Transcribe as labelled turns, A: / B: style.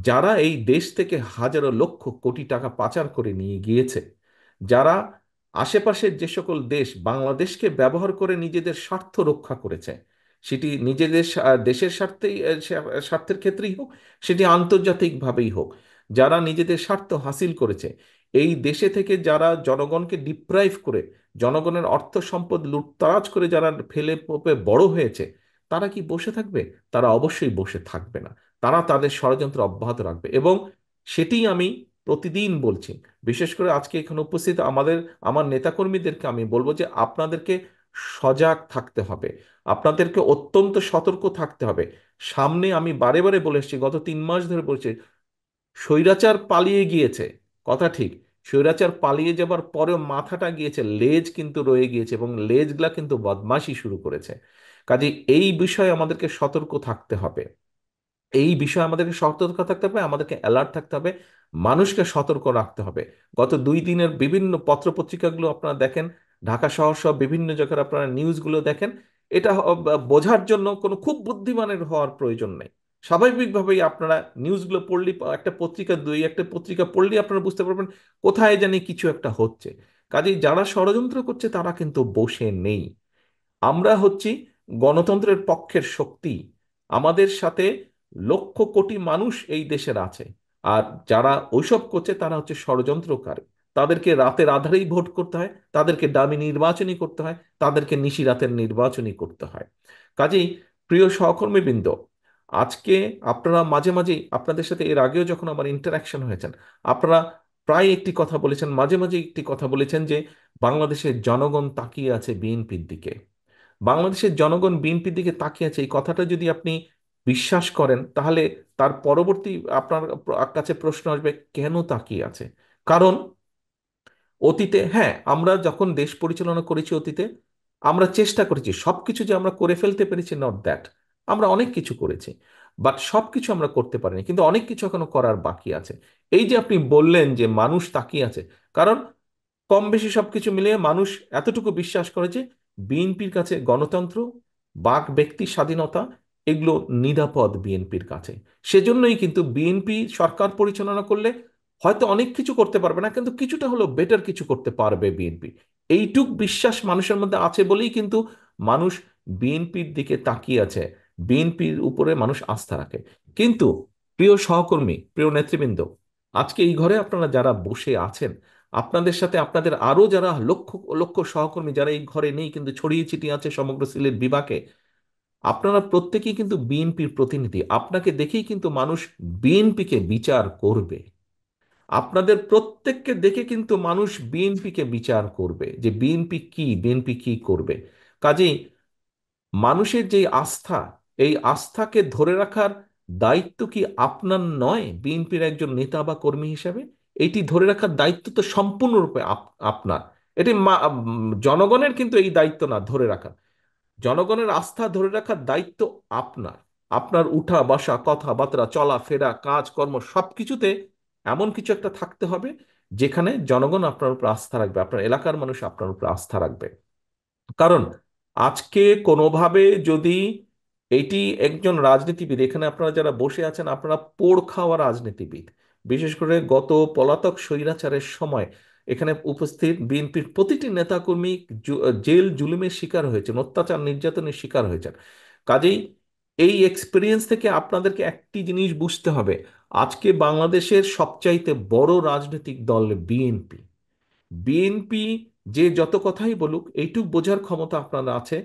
A: যারা এই দেশ থেকে হাজারো লক্ষ কোটি টাকা পাচার করে নিয়ে গিয়েছে, যারা আশেপাশের যে সকল দেশ বাংলাদেশকে ব্যবহার করে নিজেদের স্বার্থ রক্ষা করেছে, সেটি নিজেদের দেশের স্বার্থেই স্বার্থের ক্ষেত্রেই হোক, সেটি আন্তর্জাতিকভাবেই হোক, যারা নিজেদের স্বার্থ হাসিল করেছে, এই দেশে থেকে যারা জনগণকে ডিপ্রাইভ করে জনগণের অর্থ সম্পদ লুটতরাজ করে যারা ফেলে পোপে বড় হয়েছে, তারা কি বসে থাকবে? তারা অবশ্যই বসে থাকবে না। তারা তাদের ষড়যন্ত্র অব্যাহত রাখবে, এবং সেটিই আমি প্রতিদিন বলছি। বিশেষ করে আজকে এখানে উপস্থিত আমার নেতাকর্মীদেরকে আমি বলবো যে আপনাদেরকে সজাগ থাকতে হবে, আপনাদেরকে অত্যন্ত সতর্ক থাকতে হবে। সামনে আমি বারে বারে বলে এসেছি, গত 3 মাস ধরে বলছি, স্বৈরাচার পালিয়ে গিয়েছে, কথা ঠিক। স্বৈরাচার পালিয়ে যাবার পরেও মাথাটা গিয়েছে, লেজ কিন্তু রয়ে গিয়েছে, এবং লেজগুলা কিন্তু বদমাশি শুরু করেছে। কাজে এই বিষয়ে আমাদেরকে সতর্ক থাকতে হবে, এই বিষয়ে আমাদেরকে সতর্ক থাকতে হবে, আমাদেরকে অ্যালার্ট থাকতে হবে, মানুষকে সতর্ক রাখতে হবে। গত 2 দিনের বিভিন্ন পত্রপত্রিকাগুলো আপনারা দেখেন, ঢাকা শহর সহ বিভিন্ন জায়গার আপনারা নিউজগুলো দেখেন। এটা বোঝার জন্য কোনো খুব বুদ্ধিমানের হওয়ার প্রয়োজন নেই। স্বাভাবিকভাবেই আপনারা নিউজগুলো পড়লে, একটা পত্রিকা পড়লেই আপনারা বুঝতে পারবেন কোথায় জানি কিছু একটা হচ্ছে। কাজেই যারা ষড়যন্ত্র করছে তারা কিন্তু বসে নেই। আমরা হচ্ছি গণতন্ত্রের পক্ষের শক্তি। আমাদের সাথে লক্ষ কোটি মানুষ এই দেশের আছে। আর যারা ওইসব করছে তারা হচ্ছে ষড়যন্ত্রকারী। তাদেরকে রাতের আধারেই ভোট করতে হয়, তাদেরকে দামি নির্বাচনই করতে হয়, তাদেরকে নিশি রাতের নির্বাচনই করতে হয়। কাজেই প্রিয় সহকর্মীবৃন্দ, আজকে আপনারা মাঝে মাঝেই, আপনাদের সাথে এর আগেও যখন আমার ইন্টারাকশন হয়েছেন, আপনারা প্রায় একটি কথা বলেছেন, মাঝে মাঝে একটি কথা বলেছেন যে বাংলাদেশের জনগণ তাকিয়ে আছে বিএনপির দিকে। বাংলাদেশের জনগণ বিএনপির দিকে তাকিয়ে আছে, এই কথাটা যদি আপনি বিশ্বাস করেন, তাহলে তার পরবর্তী আপনার কাছে প্রশ্ন আসবে, কেন তাকিয়ে আছে? কারণ অতীতে, হ্যাঁ, আমরা যখন দেশ পরিচালনা করেছি অতীতে, আমরা চেষ্টা করেছি সবকিছু যে আমরা করে ফেলতে পেরেছি, নট দ্যাট। আমরা অনেক কিছু করেছি, বাট সবকিছু আমরা করতে পারিনি, কিন্তু অনেক কিছু এখনো করার বাকি আছে। এই যে আপনি বললেন যে মানুষ তাকিয়ে আছে, কারণ কম বেশি সবকিছু মিলিয়ে মানুষ এতটুকু বিশ্বাস করে যে বিএনপির কাছে গণতন্ত্র, বাক ব্যক্তি স্বাধীনতা, এগুলো নিরাপদ বিএনপির কাছে। সেজন্যই কিন্তু বিএনপি সরকার পরিচালনা করলে হয়তো অনেক কিছু করতে পারবে না, কিন্তু কিছুটা হলো বেটার কিছু করতে পারবে বিএনপি। এইটুক বিশ্বাস মানুষের মধ্যে আছে বলেই কিন্তু মানুষ বিএনপির দিকে তাকিয়ে আছে, বিএনপির উপরে মানুষ আস্থা রাখে। কিন্তু প্রিয় সহকর্মী, প্রিয় নেতৃবৃন্দ, আজকে এই ঘরে আপনারা যারা বসে আছেন, আপনাদের সাথে আপনাদের আরো যারা লক্ষ লক্ষ সহকর্মী যারা এই ঘরে নেই কিন্তু ছড়িয়ে ছিটিয়ে আছে সমগ্র সিলেট বিভাগে, আপনারা প্রত্যেকেই কিন্তু বিএনপির প্রতিনিধি। আপনাকে দেখেই কিন্তু মানুষ বিএনপিকে বিচার করবে। আপনাদের প্রত্যেককে দেখে কিন্তু মানুষ বিএনপিকে বিচার করবে যে বিএনপি কি করবে। কাজেই মানুষের যে আস্থা, এই আস্থাকে ধরে রাখার দায়িত্ব কি আপনার নয় বিএনপির একজন নেতা বা কর্মী হিসেবে? এটি ধরে রাখার দায়িত্ব তো সম্পূর্ণরূপে আপনার। এটি জনগণের কিন্তু এই দায়িত্ব না ধরে রাখা। জনগণের আস্থা ধরে রাখার দায়িত্ব আপনার। আপনার উঠা বসা, কথাবার্তা, চলাফেরা, কাজকর্ম সবকিছুতে এমন কিছু একটা থাকতে হবে যেখানে জনগণ আপনার উপর আস্থা রাখবে, আপনার এলাকার মানুষ আপনার উপর আস্থা রাখবে। কারণ আজকে কোনোভাবে যদি এটি একজন রাজনীতিবিদ, এখানে আপনারা যারা বসে আছেন আপনারা পোড় খাওয়া রাজনীতিবিদ, বিশেষ করে গত পলাতক স্বৈরাচারের সময় এখানে উপস্থিত বিএনপির প্রতিটি নেতাকর্মী জেল জুলুমের শিকার হয়েছেন, অত্যাচার নির্যাতনের শিকার হয়েছেন। কাজেই এই এক্সপিরিয়েন্স থেকে আপনাদেরকে একটি জিনিস বুঝতে হবে, আজকে বাংলাদেশের সবচাইতে বড় রাজনৈতিক দল বিএনপি। বিএনপি যে যত কথাই বলুক, এইটুক বোঝার ক্ষমতা আপনার আছে